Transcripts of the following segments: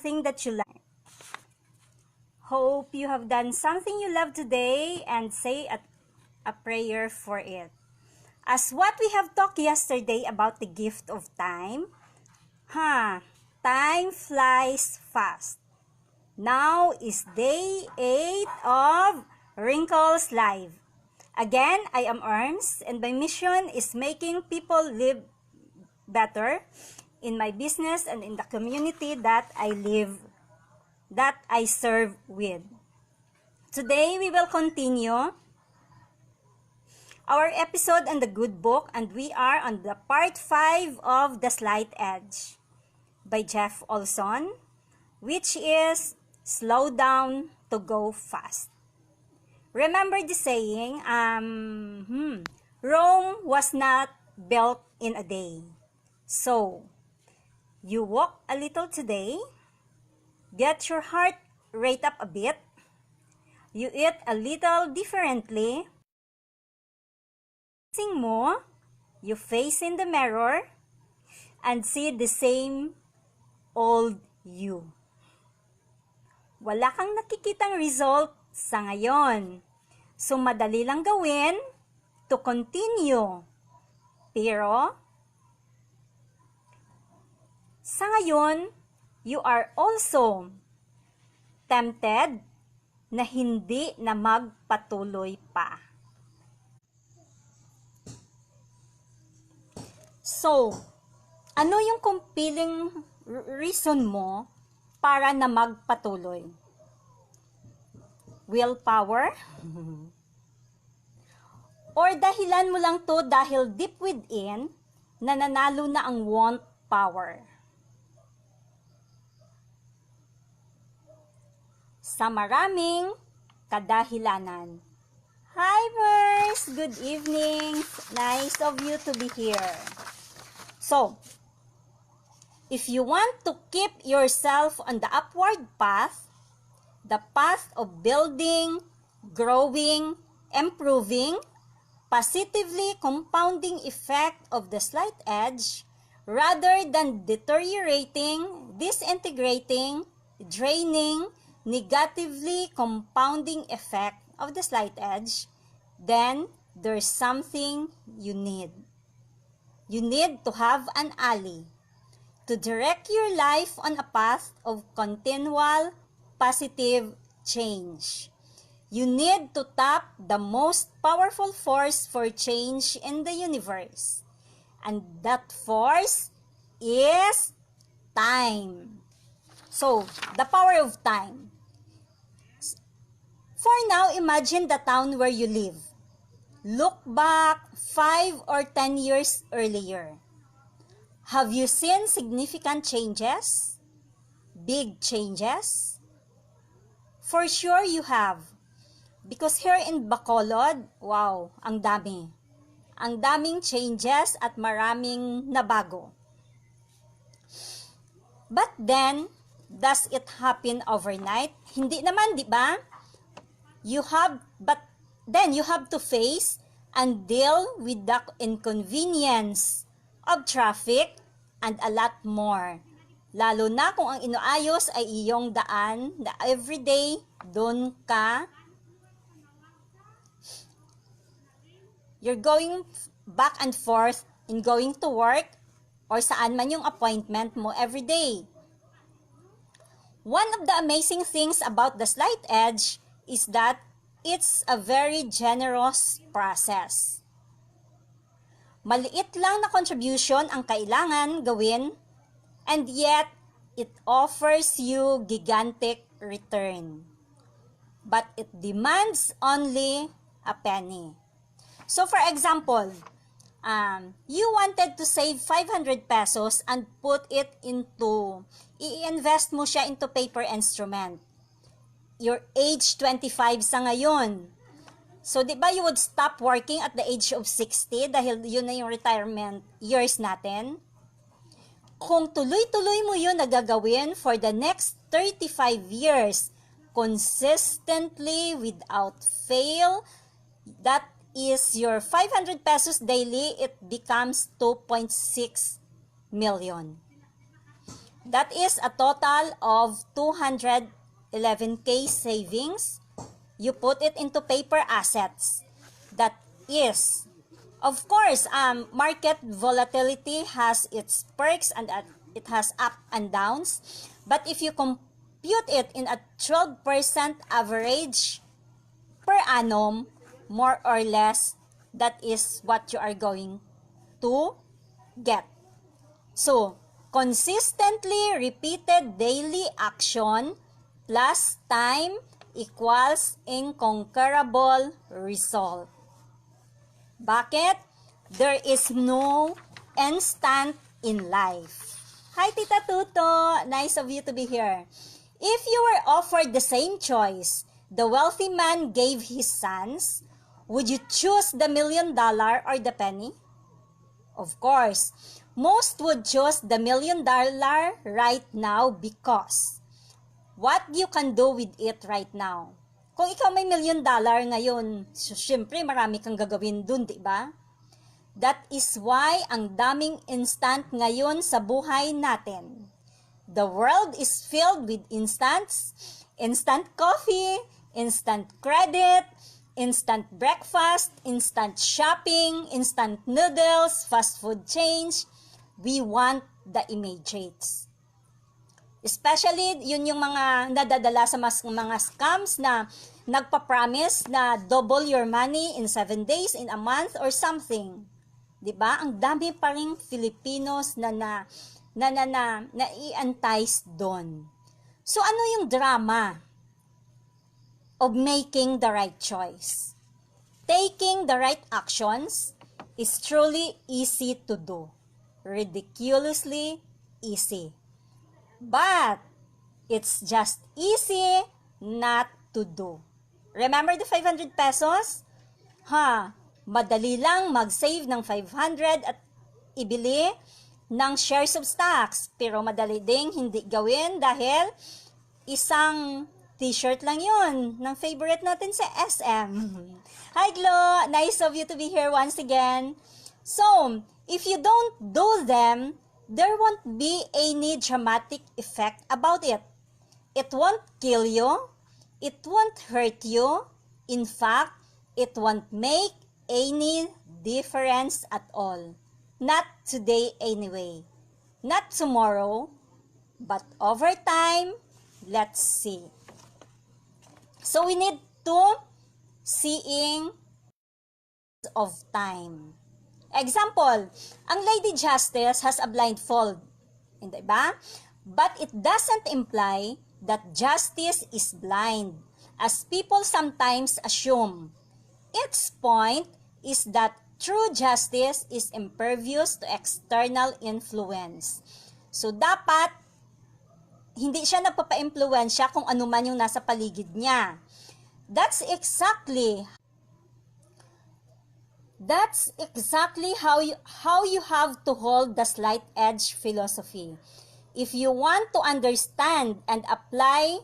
something that you like. Hope you have done something you love today and say a prayer for it. As what we have talked yesterday about the gift of time, time flies fast. Now is day 8 of Wrinkles Live. Again, I am Ermz, and my mission is making people live better in my business and in the community that I serve with. Today, we will continue our episode on the good book, and we are on the part 5 of The Slight Edge by Jeff Olson, which is slow down to go fast. Remember the saying, Rome was not built in a day. So, you walk a little today, get your heart rate up a bit, you eat a little differently, mo, you face in the mirror, and see the same old you. Wala kang nakikitang result sa ngayon. So, madali lang gawin to continue. Pero, sa ngayon, you are also tempted na hindi na magpatuloy pa. So, ano yung compelling reason mo para na magpatuloy? Willpower? Or dahilan mo lang to dahil deep within, nananalo na ang want power? Sa maraming kadahilanan. Hi, Verse! Good evening! Nice of you to be here. So, if you want to keep yourself on the upward path, the path of building, growing, improving, positively compounding effect of the slight edge, rather than deteriorating, disintegrating, draining, negatively compounding effect of the slight edge, then there's something you need. You need to have an ally to direct your life on a path of continual positive change. You need to tap the most powerful force for change in the universe. And that force is time. So, the power of time. For now, imagine the town where you live. Look back 5 or 10 years earlier. Have you seen significant changes? Big changes? For sure you have. Because here in Bacolod, wow, ang dami. Ang daming changes at maraming nabago. But then, does it happen overnight? Hindi naman, di ba? Then you have to face and deal with the inconvenience of traffic and a lot more. Lalo na kung ang inaayos ay iyong daan na everyday doon ka. You're going back and forth in going to work or saan man yung appointment mo everyday. One of the amazing things about the slight edge is that it's a very generous process. Maliit lang na contribution ang kailangan gawin, and yet it offers you gigantic return. But it demands only a penny. So for example, you wanted to save 500 pesos and put it into, i-invest mo siya into paper instrument. Your age 25 sa ngayon. So, di ba you would stop working at the age of 60 dahil yun na yung retirement years natin? Kung tuloy-tuloy mo yun na gagawin for the next 35 years, consistently, without fail, that is your 500 pesos daily, it becomes 2.6 million. That is a total of 211K savings. You put it into paper assets. That is, of course, market volatility has its perks and it has up and downs. But if you compute it in a 12% average per annum, more or less, that is what you are going to get. So, consistently repeated daily action plus time equals incomparable result. Bakit? There is no instant in life. Hi, Tita Tuto! Nice of you to be here. If you were offered the same choice the wealthy man gave his sons, would you choose the $1 million or the penny? Of course, most would choose the $1 million right now because what you can do with it right now. Kung ikaw may $1 million ngayon, syempre marami kang gagawin dun, di ba? That is why ang daming instant ngayon sa buhay natin. The world is filled with instants, instant coffee, instant credit, instant breakfast, instant shopping, instant noodles, fast food change. We want the immediates. Especially, yun yung mga nadadala sa mga scams na nagpa-promise na double your money in 7 days, in a month, or something. Diba? Ang dami pa ring Filipinos na i-entice doon. So, ano yung drama of making the right choice? Taking the right actions is truly easy to do. Ridiculously easy. But, it's just easy not to do. Remember the 500 pesos? Madali lang mag-save ng 500 at ibili ng shares of stocks. Pero madali ding hindi gawin dahil isang t-shirt lang yun ng favorite natin sa SM. Hi, Glo! Nice of you to be here once again. So, if you don't do them, there won't be any dramatic effect about it. It won't kill you. It won't hurt you. In fact, it won't make any difference at all. Not today anyway. Not tomorrow. But over time, let's see. So we need to seeing of time. Example, ang Lady Justice has a blindfold. Hindi ba? But it doesn't imply that justice is blind, as people sometimes assume. Its point is that true justice is impervious to external influence. So, dapat hindi siya nagpapa-impluwensya kung ano man yung nasa paligid niya. That's exactly how you have to hold the slight edge philosophy. If you want to understand and apply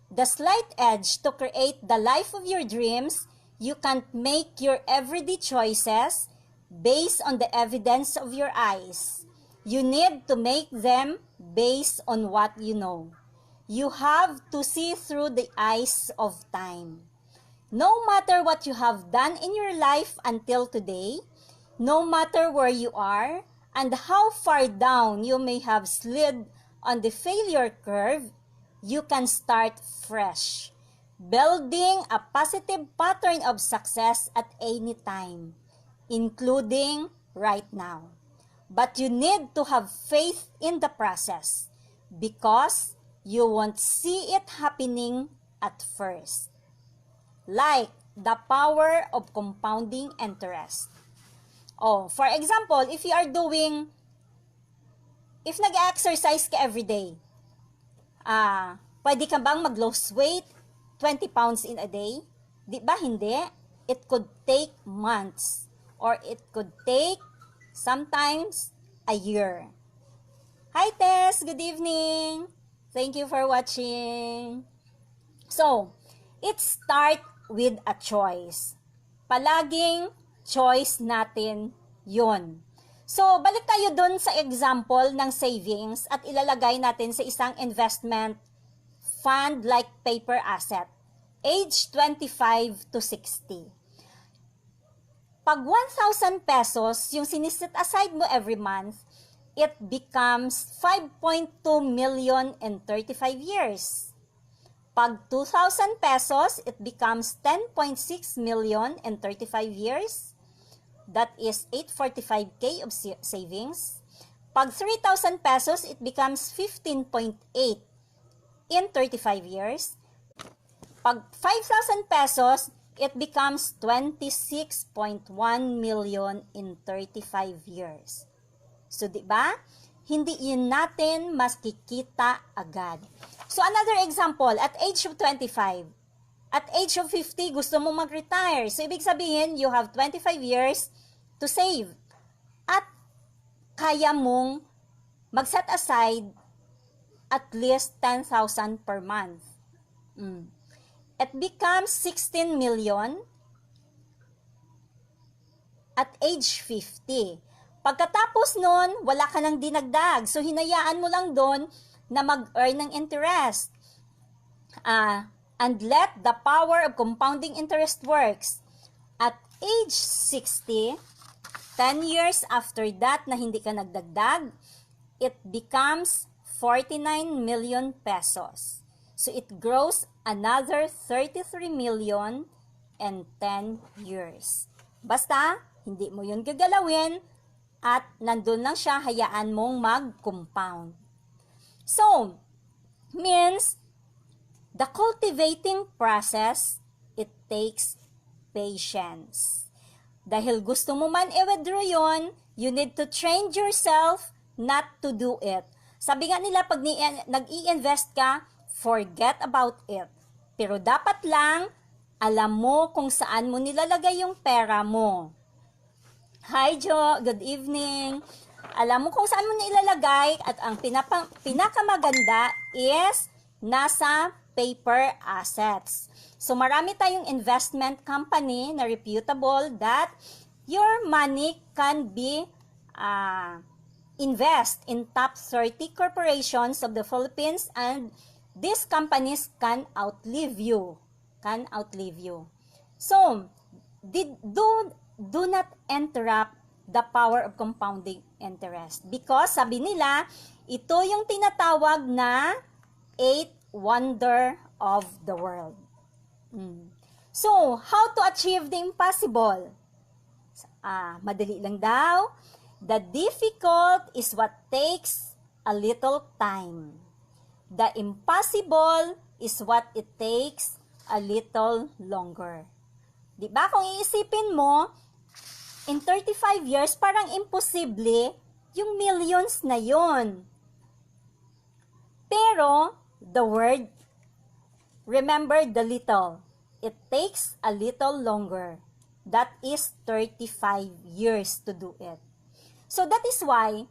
the slight edge to create the life of your dreams, you can't make your everyday choices based on the evidence of your eyes. You need to make them based on what you know. You have to see through the eyes of time. No matter what you have done in your life until today, no matter where you are, and how far down you may have slid on the failure curve, you can start fresh, building a positive pattern of success at any time, including right now. But you need to have faith in the process because you won't see it happening at first. Like the power of compounding interest. For example, if nag-exercise ka everyday, pwede ka bang mag-lose weight 20 pounds in a day? Di ba hindi? It could take months or it could take sometimes a year. Hi Tess, good evening. Thank you for watching. So, it starts with a choice. Palaging choice natin yun. So, balik tayo dun sa example ng savings at ilalagay natin sa isang investment fund like paper asset. Age 25 to 60. Pag 1,000 pesos yung siniset aside mo every month, it becomes 5.2 million in 35 years. Pag 2,000 pesos, it becomes 10.6 million in 35 years. That is 845K of savings. Pag 3,000 pesos, it becomes 15.8 in 35 years. Pag 5,000 pesos, it becomes 26.1 million in 35 years. So, di ba? Hindi yun natin makikita agad. So, another example, at age of 25, at age of 50, gusto mo mag-retire. So, ibig sabihin, you have 25 years to save. At kaya mong mag-set aside at least 10,000 per month. It becomes 16 million at age 50. Pagkatapos nun, wala ka nang dinagdag. So, hinayaan mo lang doon na mag-earn ng interest. And let the power of compounding interest works. At age 60, 10 years after that na hindi ka nagdagdag, it becomes 49 million pesos. So, it grows another 33 million in 10 years. Basta, hindi mo yun gagalawin at nandun lang siya, hayaan mong mag-compound. So, means, the cultivating process, it takes patience. Dahil gusto mo man i-withdraw yun, you need to train yourself not to do it. Sabi nga nila, pag nag-i-invest ka, forget about it. Pero dapat lang, alam mo kung saan mo nilalagay yung pera mo. Hi Jo, good evening. Alam mo kung saan mo nilalagay at ang pinakamaganda is nasa paper assets. So marami tayong investment company na reputable that your money can be invest in top 30 corporations of the Philippines, and these companies can outlive you. So, do not interrupt the power of compounding interest. Because sabi nila, ito yung tinatawag na 8th wonder of the world. So, how to achieve the impossible? Madali lang daw. The difficult is what takes a little time. The impossible is what it takes a little longer. Diba? Kung iisipin mo, in 35 years, parang imposible yung millions na yon. Pero, the word, remember the little. It takes a little longer. That is 35 years to do it. So that is why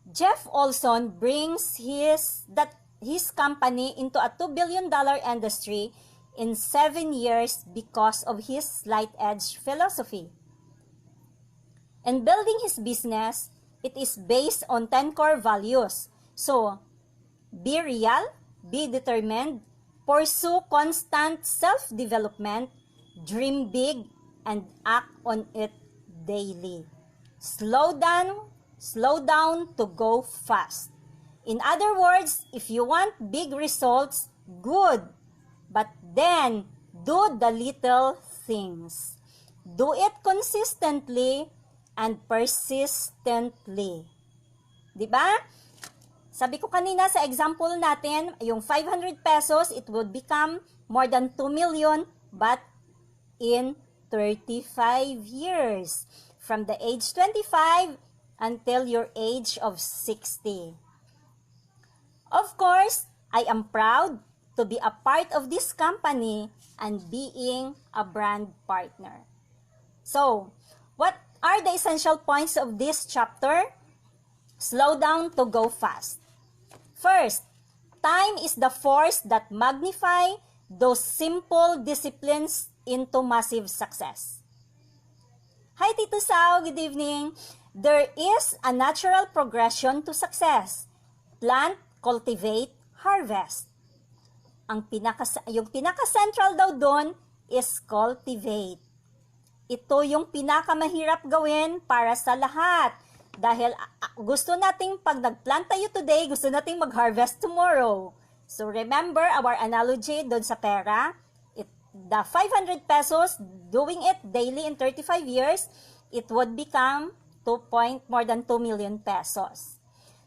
Jeff Olson brings his company into a $2 billion industry in 7 years because of his slight edge philosophy. In building his business, it is based on 10 core values. So, be real, be determined, pursue constant self-development, dream big, and act on it daily. Slow down to go fast. In other words, if you want big results, good. But then, do the little things. Do it consistently and persistently. Diba? Sabi ko kanina sa example natin, yung 500 pesos, it would become more than 2 million, but in 35 years. From the age 25 until your age of 60. Of course, I am proud to be a part of this company and being a brand partner. So, what are the essential points of this chapter? Slow down to go fast. First, time is the force that magnify those simple disciplines into massive success. Hi Tito Sao, good evening. There is a natural progression to success. Plant, cultivate, harvest. Yung pinaka-central daw doon is cultivate. Ito yung pinakamahirap gawin para sa lahat. Dahil gusto nating pag nag-plant tayo today, gusto nating mag-harvest tomorrow. So remember our analogy doon sa pera. The 500 pesos, doing it daily in 35 years, it would become more than 2 million pesos.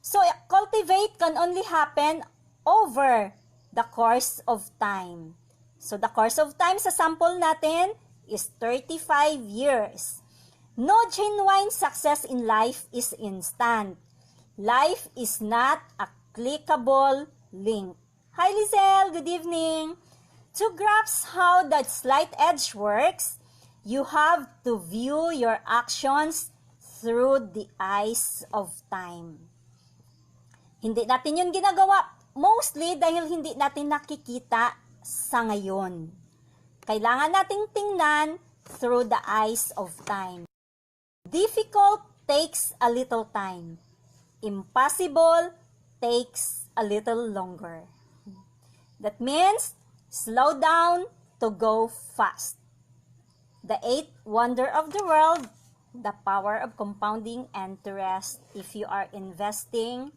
So cultivate can only happen over the course of time. So the course of time sa sample natin is 35 years. No genuine success in life is instant. Life is not a clickable link. Hi Lizelle, good evening. To grasp how that slight edge works, you have to view your actions through the eyes of time. Hindi natin yun ginagawa mostly dahil hindi natin nakikita sa ngayon. Kailangan nating tingnan through the eyes of time. Difficult takes a little time. Impossible takes a little longer. That means, slow down to go fast. The eighth wonder of the world, the power of compounding interest if you are investing